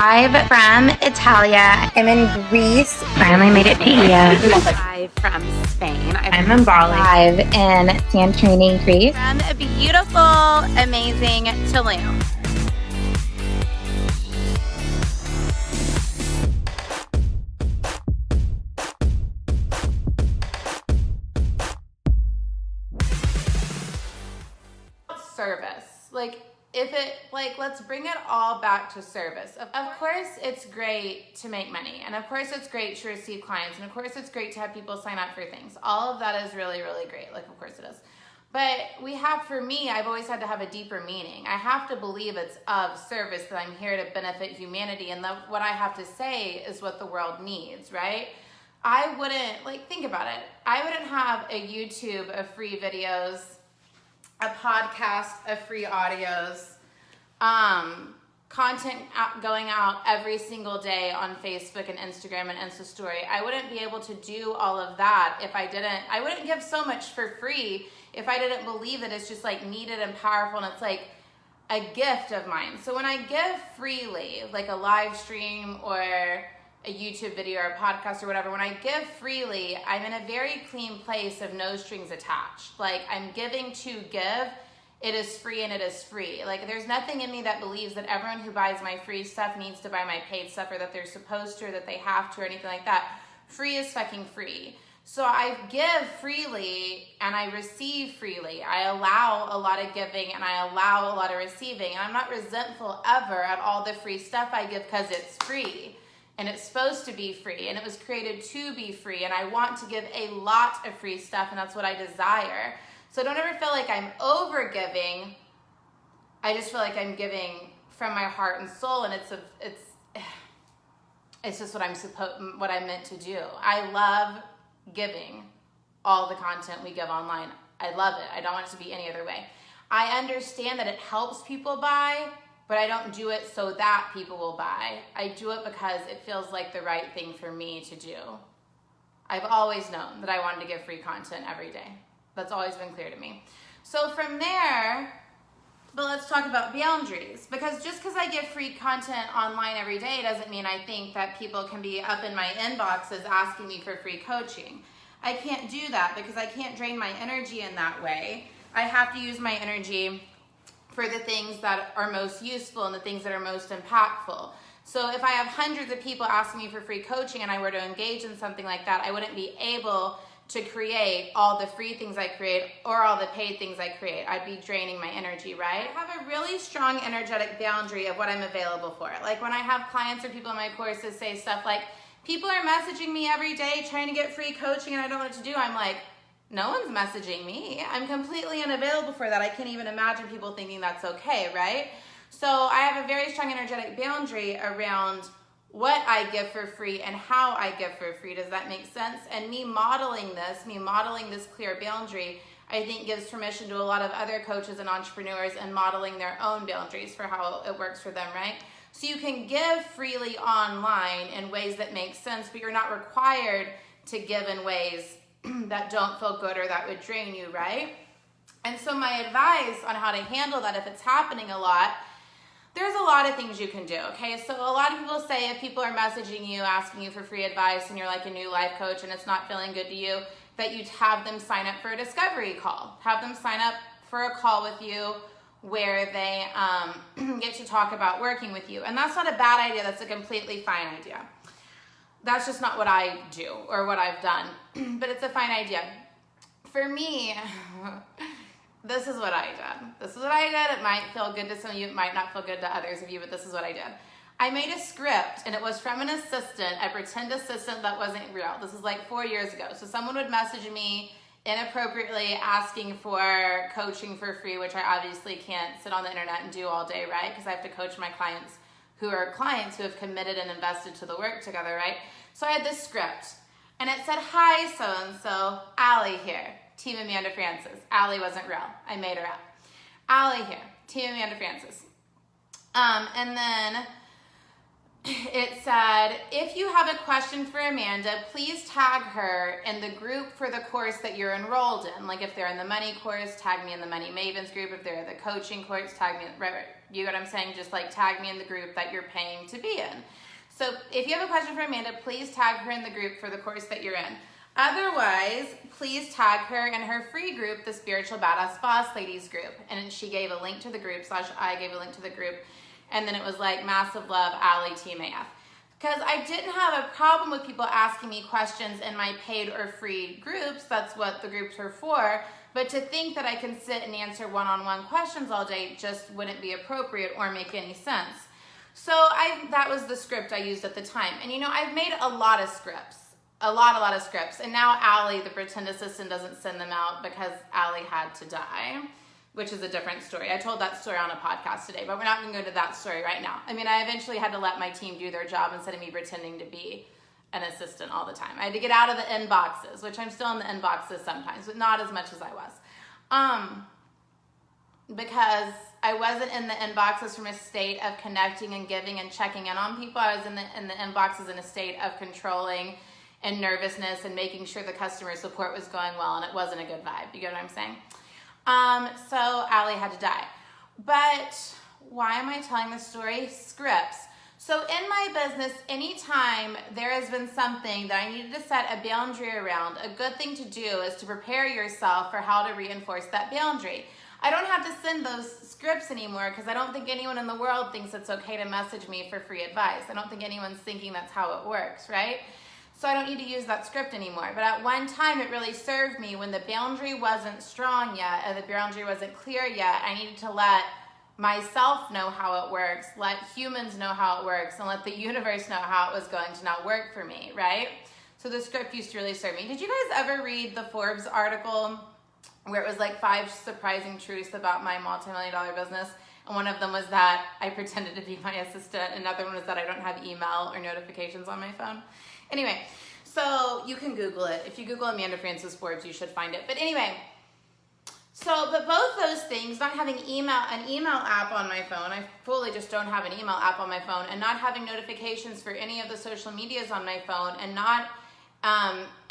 Live from Italia. I'm in Greece. Finally made it to here. Live from Spain. I'm in Bali. Live in Santorini, Greece. From a beautiful, amazing Tulum. Service. Let's bring it all back to service. Of course, it's great to make money. And of course, it's great to receive clients. And of course, it's great to have people sign up for things. All of that is really, really great. Of course it is. But for me, I've always had to have a deeper meaning. I have to believe it's of service, that I'm here to benefit humanity. And what I have to say is what the world needs, right? I wouldn't, think about it. I wouldn't have a YouTube of free videos, a podcast of free audios, content going out every single day on Facebook and Instagram and Insta Story. I wouldn't be able to do all of that if I wouldn't give so much for free if I didn't believe that it's just needed and powerful and it's a gift of mine. So when I give freely, like a live stream or a YouTube video or a podcast or whatever, when I give freely, I'm in a very clean place of no strings attached. I'm giving to give. It is free and it is free. There's nothing in me that believes that everyone who buys my free stuff needs to buy my paid stuff or that they're supposed to or that they have to or anything like that. Free is fucking free. So I give freely and I receive freely. I allow a lot of giving and I allow a lot of receiving. And I'm not resentful ever at all the free stuff I give because it's free. And it's supposed to be free, and it was created to be free, and I want to give a lot of free stuff, and that's what I desire. So don't ever feel like I'm over giving. I just feel like I'm giving from my heart and soul, and it's just what I'm meant to do. I love giving all the content we give online. I love it. I don't want it to be any other way. I understand that it helps people buy, but I don't do it so that people will buy. I do it because it feels like the right thing for me to do. I've always known that I wanted to give free content every day. That's always been clear to me. So from there, but let's talk about boundaries. Because just because I give free content online every day doesn't mean I think that people can be up in my inboxes asking me for free coaching. I can't do that because I can't drain my energy in that way. I have to use my energy for the things that are most useful and the things that are most impactful. So if I have hundreds of people asking me for free coaching and I were to engage in something like that, I wouldn't be able to create all the free things I create or all the paid things I create. I'd be draining my energy, right? I have a really strong energetic boundary of what I'm available for. When I have clients or people in my courses say stuff like, people are messaging me every day trying to get free coaching and I don't know what to do. I'm like, no one's messaging me. I'm completely unavailable for that. I can't even imagine people thinking that's okay, right? So I have a very strong energetic boundary around what I give for free and how I give for free. Does that make sense? And me modeling this clear boundary, I think gives permission to a lot of other coaches and entrepreneurs and modeling their own boundaries for how it works for them, right? So you can give freely online in ways that make sense, but you're not required to give in ways that don't feel good or that would drain you, right? And so my advice on how to handle that if it's happening a lot, there's a lot of things you can do, okay? So a lot of people say if people are messaging you, asking you for free advice, and you're like a new life coach and it's not feeling good to you, that you'd have them sign up for a discovery call. Have them sign up for a call with you where they get to talk about working with you. And that's not a bad idea, that's a completely fine idea. That's just not what I do or what I've done, but it's a fine idea. For me, this is what I did. It might feel good to some of you, it might not feel good to others of you, but this is what I did. I made a script and it was from an assistant, a pretend assistant that wasn't real. This is 4 years ago. So someone would message me inappropriately asking for coaching for free, which I obviously can't sit on the internet and do all day, right? Because I have to coach my clients who have committed and invested to the work together, right? So I had this script and it said, hi, so-and-so, Allie here, Team Amanda Francis. Allie wasn't real, I made her up. Allie here, Team Amanda Francis. And then it said, if you have a question for Amanda, please tag her in the group for the course that you're enrolled in. Like if they're in the money course, tag me in the Money Mavens group. If they're in the coaching course, tag me, right. You know what I'm saying? Just like tag me in the group that you're paying to be in. So if you have a question for Amanda, please tag her in the group for the course that you're in. Otherwise, please tag her in her free group, the Spiritual Badass Boss Ladies group. And she gave a link to the group, / I gave a link to the group. And then it was like, massive love, Allie, Team AF. Because I didn't have a problem with people asking me questions in my paid or free groups. That's what the groups are for. But to think that I can sit and answer one-on-one questions all day just wouldn't be appropriate or make any sense. So that was the script I used at the time. And you know, I've made a lot of scripts. A lot of scripts. And now Allie, the pretend assistant, doesn't send them out because Allie had to die, which is a different story. I told that story on a podcast today, but we're not going to go to that story right now. I mean, I eventually had to let my team do their job instead of me pretending to be an assistant all the time. I had to get out of the inboxes, which I'm still in the inboxes sometimes, but not as much as I was. Because I wasn't in the inboxes from a state of connecting and giving and checking in on people. I was in the inboxes in a state of controlling and nervousness and making sure the customer support was going well, and it wasn't a good vibe. You get what I'm saying? So Allie had to die. But why am I telling this story? Scripts. So in my business, anytime there has been something that I needed to set a boundary around, a good thing to do is to prepare yourself for how to reinforce that boundary. I don't have to send those scripts anymore because I don't think anyone in the world thinks it's okay to message me for free advice. I don't think anyone's thinking that's how it works, right? So I don't need to use that script anymore. But at one time, it really served me when the boundary wasn't strong yet and the boundary wasn't clear yet. I needed to let myself know how it works, let humans know how it works, and let the universe know how it was going to not work for me, right? So the script used to really serve me. Did you guys ever read the Forbes article where it was like 5 surprising truths about my multi-million-dollar business? And one of them was that I pretended to be my assistant. Another one was that I don't have email or notifications on my phone. Anyway, so you can Google it. If you Google Amanda Frances Forbes, you should find it. But anyway, but both those things, not having an email app on my phone, I fully just don't have an email app on my phone, and not having notifications for any of the social medias on my phone, and not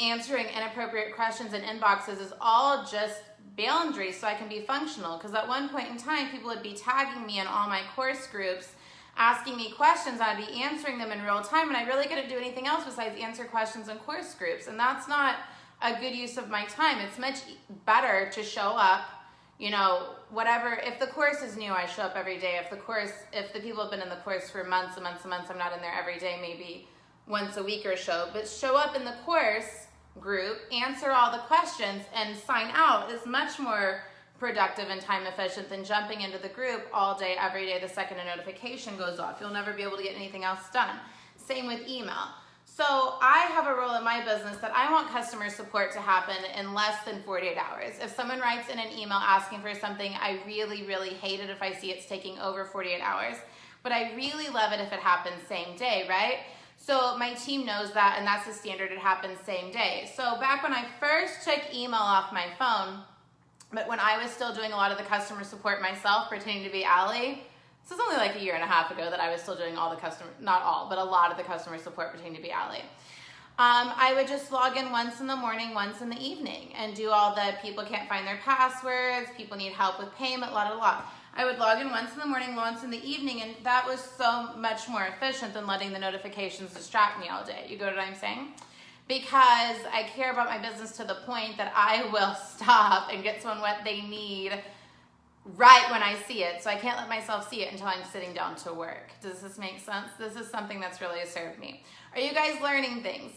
answering inappropriate questions in inboxes is all just boundaries so I can be functional. Because at one point in time, people would be tagging me in all my course groups, asking me questions, I'd be answering them in real time, and I really couldn't do anything else besides answer questions in course groups, and that's not a good use of my time. It's much better to show up, you know, whatever. If the course is new, I show up every day. If the people have been in the course for months and months and months, I'm not in there every day, maybe once a week or so, but show up in the course group, answer all the questions, and sign out is much more productive and time efficient than jumping into the group all day, every day, the second a notification goes off. You'll never be able to get anything else done. Same with email. So I have a rule in my business that I want customer support to happen in less than 48 hours. If someone writes in an email asking for something, I really, really hate it if I see it's taking over 48 hours. But I really love it if it happens same day, right? So my team knows that, and that's the standard. It happens same day. So back when I first took email off my phone, but when I was still doing a lot of the customer support myself, pretending to be Allie, this was only like 1.5 years ago that I was still doing all the not all, but a lot of the customer support pretending to be Allie. I would just log in once in the morning, once in the evening, and do all the people can't find their passwords, people need help with payment, la. I would log in once in the morning, once in the evening, and that was so much more efficient than letting the notifications distract me all day. You get what I'm saying? Because I care about my business to the point that I will stop and get someone what they need right when I see it. So I can't let myself see it until I'm sitting down to work. Does this make sense? This is something that's really served me. Are you guys learning things?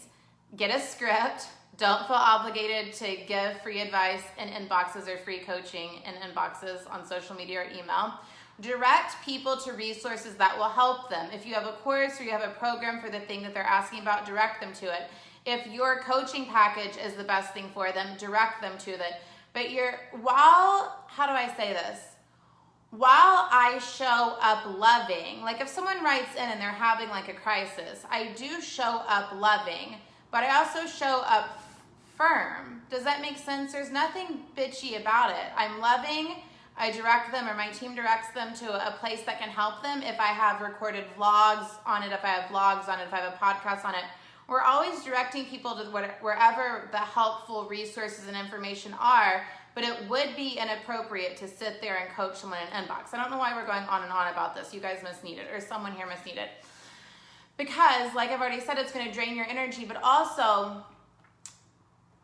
Get a script. Don't feel obligated to give free advice in inboxes or free coaching in inboxes on social media or email. Direct people to resources that will help them. If you have a course or you have a program for the thing that they're asking about, direct them to it. If your coaching package is the best thing for them, direct them to it. But how do I say this? While I show up loving, like if someone writes in and they're having like a crisis, I do show up loving, but I also show up firm. Does that make sense? There's nothing bitchy about it. I'm loving, I direct them, or my team directs them to a place that can help them. If I have recorded vlogs on it, if I have blogs on it, if I have a podcast on it, we're always directing people to wherever the helpful resources and information are, but it would be inappropriate to sit there and coach someone in an inbox. I don't know why we're going on and on about this. You guys must need it, or someone here must need it. Because, like I've already said, it's going to drain your energy, but also,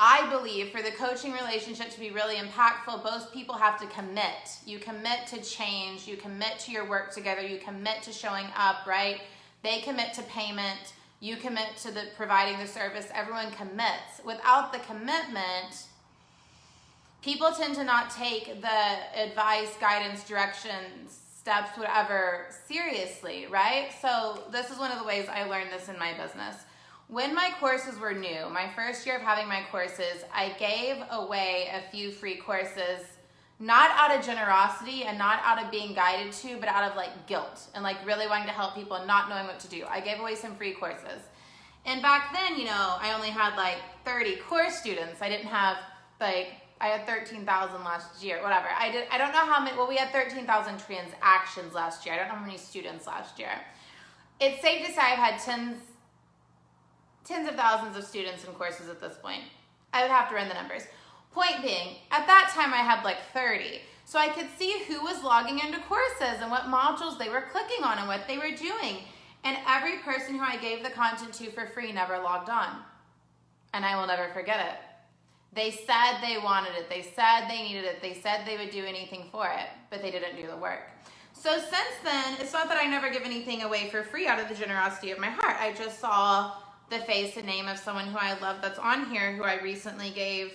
I believe for the coaching relationship to be really impactful, both people have to commit. You commit to change, you commit to your work together, you commit to showing up, right? They commit to payment, you commit to the providing the service, everyone commits. Without the commitment, people tend to not take the advice, guidance, directions, steps, whatever, seriously, right? So this is one of the ways I learned this in my business. When my courses were new, my first year of having my courses, I gave away a few free courses, not out of generosity and not out of being guided to, but out of like guilt and like really wanting to help people and not knowing what to do. I gave away some free courses. And back then, you know, I only had like 30 course students. I didn't have like, I had 13,000 last year, whatever. I don't know how many, well, we had 13,000 transactions last year. I don't know how many students last year. It's safe to say I've had tens of thousands of students in courses at this point. I would have to run the numbers. Point being, at that time I had like 30. So I could see who was logging into courses and what modules they were clicking on and what they were doing. And every person who I gave the content to for free never logged on. And I will never forget it. They said they wanted it. They said they needed it. They said they would do anything for it, but they didn't do the work. So since then, it's not that I never give anything away for free out of the generosity of my heart. I just saw the face and name of someone who I love that's on here, who I recently gave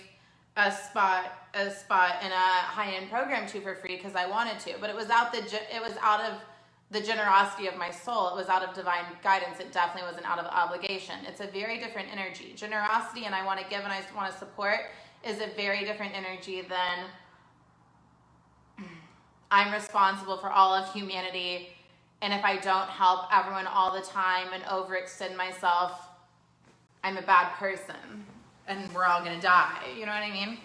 a spot in a high-end program to for free because I wanted to. But it was out of the generosity of my soul. It was out of divine guidance. It definitely wasn't out of obligation. It's a very different energy. Generosity and I want to give and I want to support is a very different energy than I'm responsible for all of humanity, and if I don't help everyone all the time and overextend myself, I'm a bad person and we're all gonna die. You know what I mean?